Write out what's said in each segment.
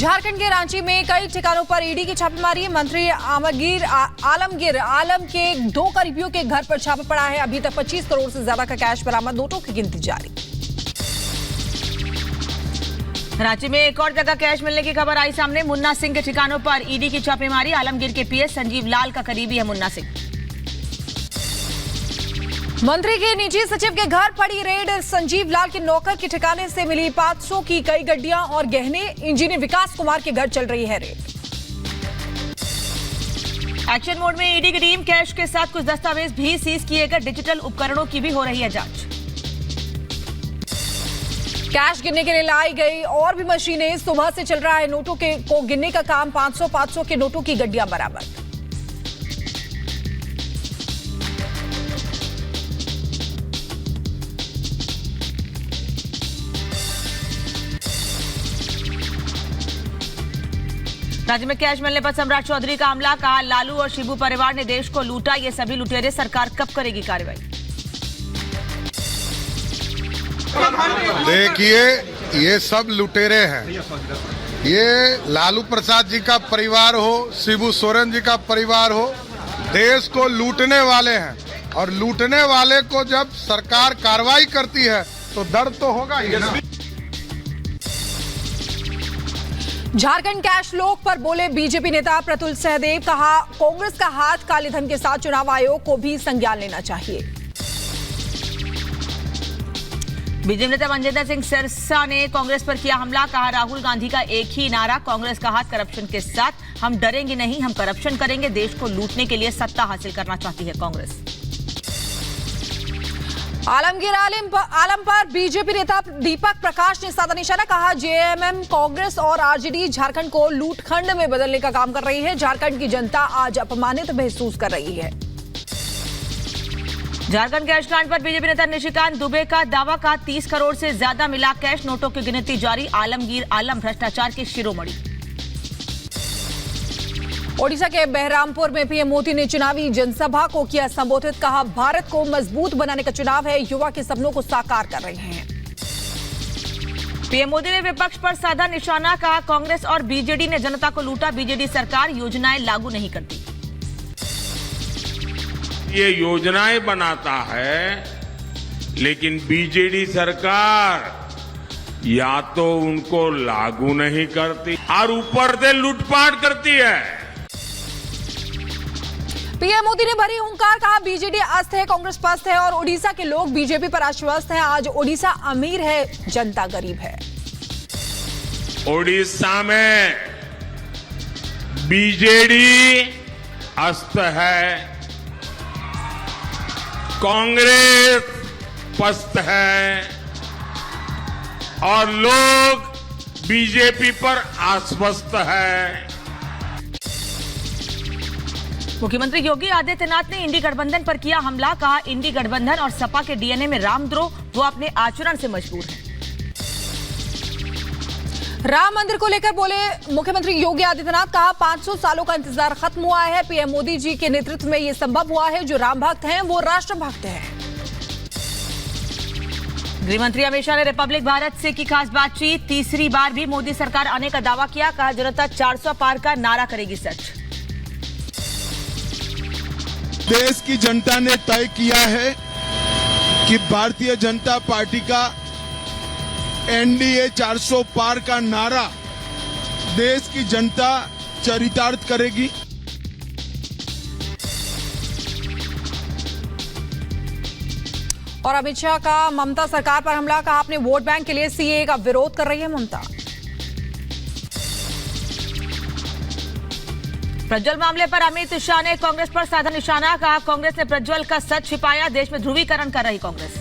झारखंड के रांची में कई ठिकानों पर ईडी की छापेमारी। मंत्री आलमगीर आलम के 2 करीबियों के घर पर छापा पड़ा है। अभी तक 25 करोड़ से ज्यादा का कैश बरामद, नोटों की गिनती जारी। रांची में एक और जगह कैश मिलने की खबर आई सामने। मुन्ना सिंह के ठिकानों पर ईडी की छापेमारी। आलमगीर के पीएस संजीव लाल का करीबी है मुन्ना सिंह। मंत्री के निजी सचिव के घर पड़ी रेड। संजीव लाल के नौकर के ठिकाने से मिली 500 की कई गड्डियां और गहने। इंजीनियर विकास कुमार के घर चल रही है रेड। एक्शन मोड में ईडी की टीम कैश के साथ कुछ दस्तावेज भी सीज किए गए। डिजिटल उपकरणों की भी हो रही है जांच। कैश गिनने के लिए लाई गई और भी मशीनें। सुबह से चल रहा है नोटों को गिनने का काम। 500 के नोटों की गड्डियां बरामद। राज्य में कैश मिलने पर सम्राट चौधरी का हमला। कहा लालू और शिबू परिवार ने देश को लूटा। ये सभी लुटेरे, सरकार कब करेगी कार्रवाई? देखिए, ये सब लुटेरे हैं। ये लालू प्रसाद जी का परिवार हो, शिबू सोरेन जी का परिवार हो, देश को लूटने वाले हैं। और लूटने वाले को जब सरकार कार्रवाई करती है तो दर्द तो होगा ही ना। झारखंड कैश लोक पर बोले बीजेपी नेता प्रतुल सहदेव। कहा कांग्रेस का हाथ काले धन के साथ, चुनाव आयोग को भी संज्ञान लेना चाहिए। बीजेपी नेता मनजिंदर सिंह सिरसा ने कांग्रेस पर किया हमला। कहा राहुल गांधी का एक ही नारा, कांग्रेस का हाथ करप्शन के साथ। हम डरेंगे नहीं, हम करप्शन करेंगे। देश को लूटने के लिए सत्ता हासिल करना चाहती है कांग्रेस। आलमगीर आलम पर बीजेपी नेता दीपक प्रकाश ने साधा निशाना। कहा जेएमएम, कांग्रेस और आरजेडी झारखंड को लूटखंड में बदलने का काम कर रही है। झारखंड की जनता आज अपमानित महसूस कर रही है। झारखंड कैश कांड पर बीजेपी नेता निशिकांत दुबे का दावा। का 30 करोड़ से ज्यादा मिला कैश, नोटों की गिनती जारी। आलमगीर आलम भ्रष्टाचार के शिरोमणि। ओडिशा के बहरामपुर में पीएम मोदी ने चुनावी जनसभा को किया संबोधित। कहा भारत को मजबूत बनाने का चुनाव है, युवा के सपनों को साकार कर रहे हैं। पीएम मोदी ने विपक्ष पर साधा निशाना। कहा कांग्रेस और बीजेडी ने जनता को लूटा। बीजेडी सरकार योजनाएं लागू नहीं करती। ये योजनाएं बनाता है, लेकिन बीजेडी सरकार या तो उनको लागू नहीं करती और ऊपर से लूटपाट करती है। पीएम मोदी ने भरी हुंकार। कहा बीजेडी अस्त है, कांग्रेस पस्त है और ओडिशा के लोग बीजेपी पर आश्वस्त हैं। आज ओडिशा अमीर है, जनता गरीब है। ओडिशा में बीजेडी अस्त है, कांग्रेस पस्त है और लोग बीजेपी पर आश्वस्त है। मुख्यमंत्री योगी आदित्यनाथ ने इंडी गठबंधन पर किया हमला। कहा इंडी गठबंधन और सपा के डीएनए में रामद्रोह, वो अपने आचरण से मजबूर है। राम मंदिर को लेकर बोले मुख्यमंत्री योगी आदित्यनाथ। कहा 500 सालों का इंतजार खत्म हुआ है। पीएम मोदी जी के नेतृत्व में यह संभव हुआ है। जो राम भक्त हैं वो राष्ट्र भक्त हैं। गृहमंत्री अमित शाह ने रिपब्लिक भारत से की खास बातचीत। तीसरी बार भी मोदी सरकार आने का दावा किया। कहा जनता 400 पार का नारा करेगी सच। देश की जनता ने तय किया है कि भारतीय जनता पार्टी का एनडीए 400 पार का नारा देश की जनता चरितार्थ करेगी। और अमित शाह का ममता सरकार पर हमला। कहा अपने वोट बैंक के लिए सीएए का विरोध कर रही है ममता। प्रज्वल मामले पर अमित शाह ने कांग्रेस पर साधा निशाना। कहा कांग्रेस ने प्रज्वल का सच छिपाया। देश में ध्रुवीकरण कर रही कांग्रेस।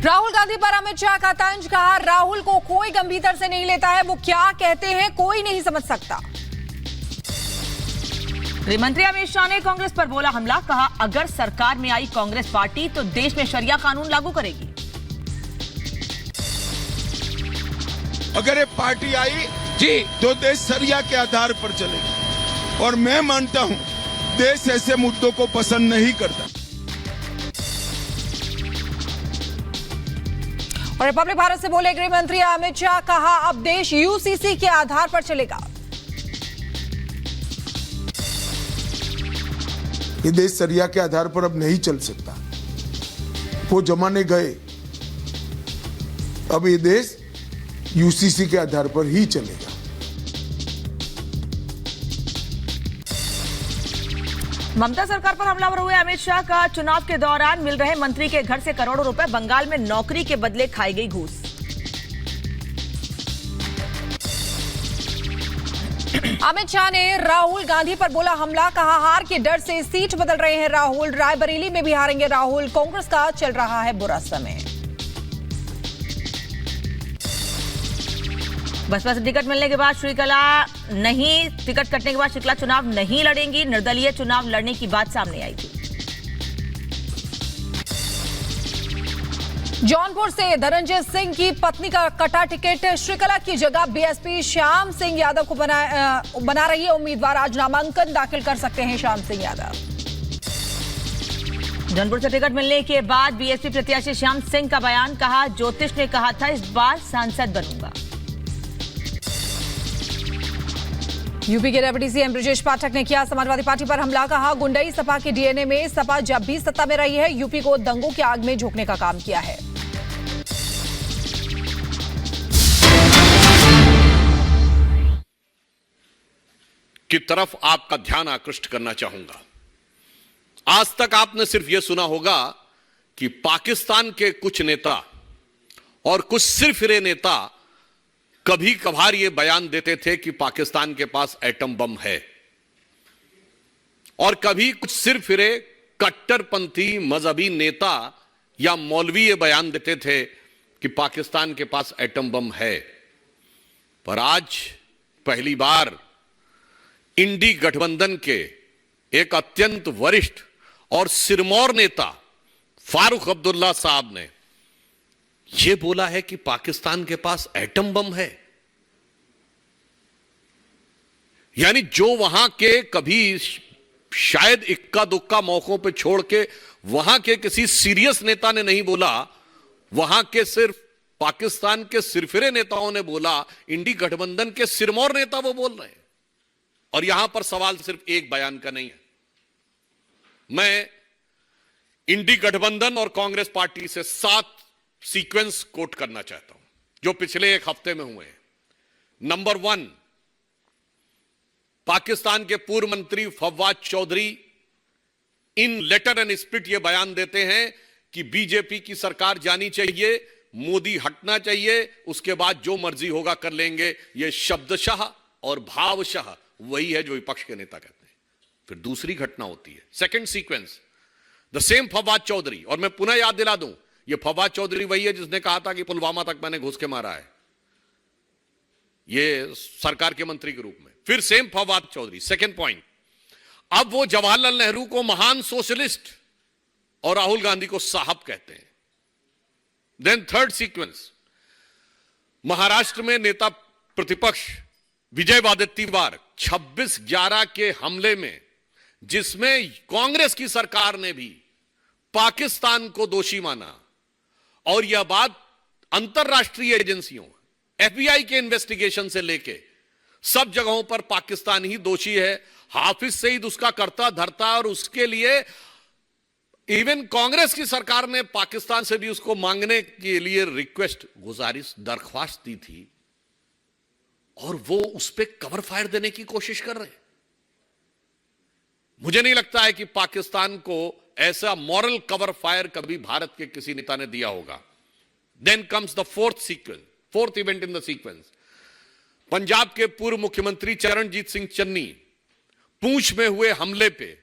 राहुल गांधी पर अमित शाह का तंज। कहा राहुल को कोई गंभीरता से नहीं लेता है, वो क्या कहते हैं कोई नहीं समझ सकता। गृहमंत्री अमित शाह ने कांग्रेस पर बोला हमला। कहा अगर सरकार में आई कांग्रेस पार्टी तो देश में शरिया कानून लागू करेगी। अगर ये पार्टी आई जी तो देश शरिया के आधार पर चलेगी। और मैं मानता हूं देश ऐसे मुद्दों को पसंद नहीं करता। और रिपब्लिक भारत से बोले गृह मंत्री अमित शाह, कहा अब देश यूसीसी के आधार पर चलेगा। ये देश सरिया के आधार पर अब नहीं चल सकता, वो जमाने गए। अब ये देश यूसीसी के आधार पर ही चलेगा। ममता सरकार पर हमलावर हुए अमित शाह का चुनाव के दौरान मिल रहे मंत्री के घर से करोड़ों रुपए, बंगाल में नौकरी के बदले खाई गई घूस। अमित शाह ने राहुल गांधी पर बोला हमला, कहा हार के डर से सीट बदल रहे हैं राहुल, रायबरेली में भी हारेंगे राहुल, कांग्रेस का चल रहा है बुरा समय। बसपा से टिकट मिलने के बाद श्रीकला नहीं, टिकट कटने के बाद शुक्ला चुनाव नहीं लड़ेंगी, निर्दलीय चुनाव लड़ने की बात सामने आई थी। जौनपुर से धनंजय सिंह की पत्नी का कटा टिकट, श्रीकला की जगह बीएसपी श्याम सिंह यादव को बना रही है उम्मीदवार, आज नामांकन दाखिल कर सकते हैं श्याम सिंह यादव। जौनपुर से टिकट मिलने के बाद बीएसपी प्रत्याशी श्याम सिंह का बयान, कहा ज्योतिष ने कहा था इस बार सांसद बनूंगा। यूपी के डिप्टी सीएम ब्रजेश पाठक ने किया समाजवादी पार्टी पर हमला, कहा गुंडई सपा के डीएनए में, सपा जब भी सत्ता में रही है यूपी को दंगों की आग में झोंकने का काम किया है। की तरफ आपका ध्यान आकृष्ट करना चाहूंगा। आज तक आपने सिर्फ यह सुना होगा कि पाकिस्तान के कुछ नेता और कुछ सिरफिरे नेता कभी कभार यह बयान देते थे कि पाकिस्तान के पास एटम बम है, और कभी कुछ सिरफिरे कट्टरपंथी मजहबी नेता या मौलवी ये बयान देते थे कि पाकिस्तान के पास एटम बम है। पर आज पहली बार इंडी गठबंधन के एक अत्यंत वरिष्ठ और सिरमौर नेता फारूक अब्दुल्ला साहब ने यह बोला है कि पाकिस्तान के पास एटम बम है। यानी जो वहां के कभी शायद इक्का दुक्का मौकों पे छोड़ के वहां के किसी सीरियस नेता ने नहीं बोला, वहां के सिर्फ पाकिस्तान के सिरफिरे नेताओं ने बोला, इंडी गठबंधन के सिरमौर नेता वो बोल रहे हैं। और यहां पर सवाल सिर्फ एक बयान का नहीं है। मैं इंडी गठबंधन और कांग्रेस पार्टी से 7 सीक्वेंस कोट करना चाहता हूं जो पिछले एक हफ्ते में हुए हैं। नंबर 1, पाकिस्तान के पूर्व मंत्री फवाद चौधरी इन लेटर एंड स्पिरिट यह बयान देते हैं कि बीजेपी की सरकार जानी चाहिए, मोदी हटना चाहिए, उसके बाद जो मर्जी होगा कर लेंगे। यह शब्दशः और भावशः वही है जो विपक्ष के नेता कहते हैं। फिर दूसरी घटना होती है, second sequence, the same Fawad Chaudhry, और मैं पुनः याद दिला दूं, यह फवाद चौधरी वही है जिसने कहा था कि पुलवामा तक मैंने घुस के मारा है, यह सरकार के मंत्री के रूप में। फिर same Fawad Chaudhry, second point, अब वो जवाहरलाल नेहरू को महान सोशलिस्ट और राहुल गांधी को साहब कहते हैं। देन थर्ड सीक्वेंस, महाराष्ट्र में नेता प्रतिपक्ष विजय वडेट्टीवार 26/11 के हमले में, जिसमें कांग्रेस की सरकार ने भी पाकिस्तान को दोषी माना, और यह बात अंतरराष्ट्रीय एजेंसियों एफबीआई के इन्वेस्टिगेशन से लेके सब जगहों पर पाकिस्तान ही दोषी है। हाफिज सईद उसका करता धरता, और उसके लिए इवन कांग्रेस की सरकार ने पाकिस्तान से भी उसको मांगने के लिए रिक्वेस्ट, गुजारिश, दरख्वास्त दी थी, और वो उस पर कवर फायर देने की कोशिश कर रहे हैं। मुझे नहीं लगता है कि पाकिस्तान को ऐसा मॉरल कवर फायर कभी भारत के किसी नेता ने दिया होगा। Then comes the fourth event in the sequence, Punjab के पूर्व मुख्यमंत्री चरणजीत सिंह चन्नी पूंछ में हुए हमले पे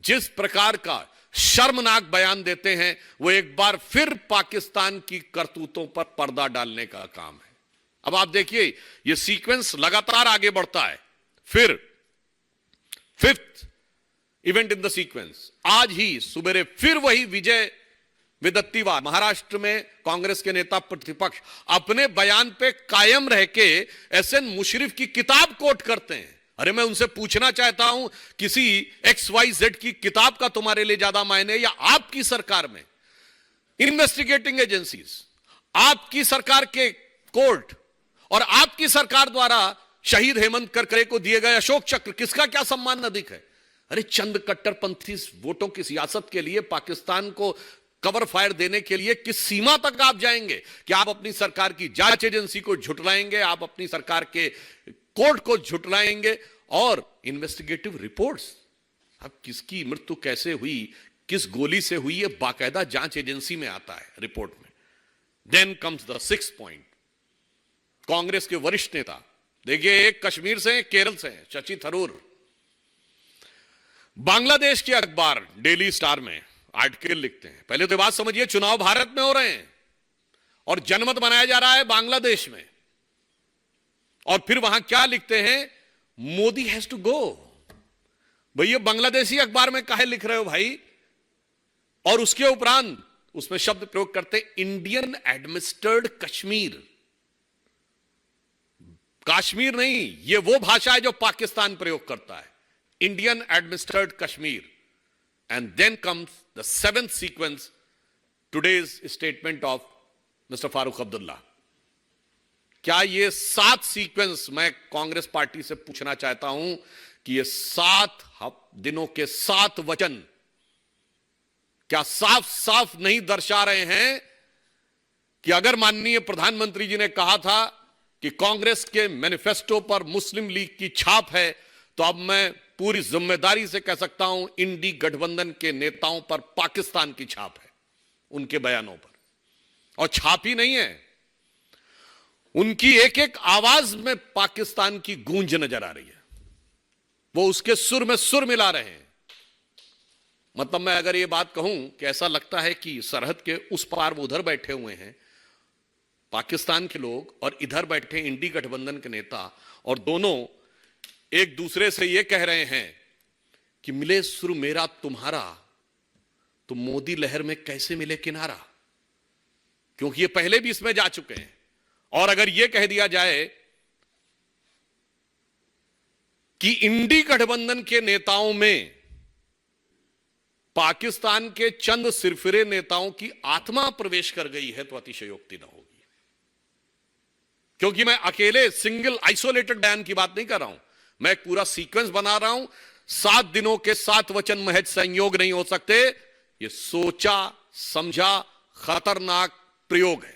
जिस प्रकार का शर्मनाक बयान देते हैं, वो एक बार फिर पाकिस्तान की करतूतों पर पर्दा डालने का काम है। अब आप देखिए, ये सीक्वेंस लगातार आगे बढ़ता है। फिर fifth event in the sequence, आज ही सुबेरे फिर वही विजय वडेट्टीवार, महाराष्ट्र में कांग्रेस के नेता प्रतिपक्ष, अपने बयान पे कायम रह के एसएन मुशर्रफ की किताब कोट करते हैं। अरे मैं उनसे पूछना चाहता हूं, किसी XYZ की किताब का तुम्हारे लिए ज्यादा मायने, या आपकी सरकार में इन्वेस्टिगेटिंग एजेंसीज आपकी सरकार के कोर्ट और आपकी सरकार द्वारा शहीद हेमंत करकरे को दिए गए अशोक चक्र, किसका क्या सम्मान अधिक है? अरे चंद कट्टरपंथी वोटों की सियासत के लिए पाकिस्तान को कवर फायर देने के लिए किस सीमा तक आप जाएंगे कि आप अपनी सरकार की जांच एजेंसी को झुठलाएंगे, आप अपनी सरकार के कोर्ट को झुठलाएंगे और इन्वेस्टिगेटिव रिपोर्ट्स, अब किसकी मृत्यु कैसे हुई, किस गोली से हुई, ये बाकायदा जांच एजेंसी में आता है रिपोर्ट में। Then comes the 6th point, Congress के वरिष्ठ नेता, देखिए एक कश्मीर से हैं, केरल से हैं, शशि थरूर, बांग्लादेश के अखबार डेली स्टार में आर्टिकल लिखते हैं। पहले तो बात समझिए, चुनाव भारत में हो रहे हैं और जनमत बनाया जा रहा है बांग्लादेश में, और फिर वहां क्या लिखते हैं, मोदी हैज टू गो। भैया बांग्लादेशी अखबार में काहे लिख रहे हो भाई? और उसके उपरांत उसमें शब्द प्रयोग करते इंडियन एडमिनिस्ट्रेड कश्मीर। कश्मीर नहीं, ये वो भाषा है जो पाकिस्तान प्रयोग करता है, Indian administered Kashmir. And then comes the 7th sequence, today's statement of mister Farooq Abdullah. क्या ये 7 सीक्वेंस, मैं कांग्रेस पार्टी से पूछना चाहता हूं कि ये 7 दिनों के 7 वचन क्या साफ साफ नहीं दर्शा रहे हैं कि अगर माननीय प्रधानमंत्री जी ने कहा था कि कांग्रेस के मैनिफेस्टो पर मुस्लिम लीग की छाप है, तो अब मैं पूरी जिम्मेदारी से कह सकता हूं इंडी गठबंधन के नेताओं पर पाकिस्तान की छाप है, उनके बयानों पर। और छाप ही नहीं है, उनकी एक एक आवाज में पाकिस्तान की गूंज नजर आ रही है, वो उसके सुर में सुर मिला रहे हैं। मतलब मैं अगर ये बात कहूं कि ऐसा लगता है कि सरहद के उस पार वो उधर बैठे हुए हैं पाकिस्तान के लोग और इधर बैठे इंडी गठबंधन के नेता, और दोनों एक दूसरे से ये कह रहे हैं कि मिले सुर मेरा तुम्हारा तो मोदी लहर में कैसे मिले किनारा, क्योंकि ये पहले भी इसमें जा चुके हैं। और अगर यह कह दिया जाए कि इंडी गठबंधन के नेताओं में पाकिस्तान के चंद सिरफिरे नेताओं की आत्मा प्रवेश कर गई है, तो अतिशयोक्ति न होगी। क्योंकि मैं अकेले सिंगल आइसोलेटेड बयान की बात नहीं कर रहा हूं, मैं एक पूरा सीक्वेंस बना रहा हूं। 7 दिनों के 7 वचन महज संयोग नहीं हो सकते, ये सोचा समझा खतरनाक प्रयोग है।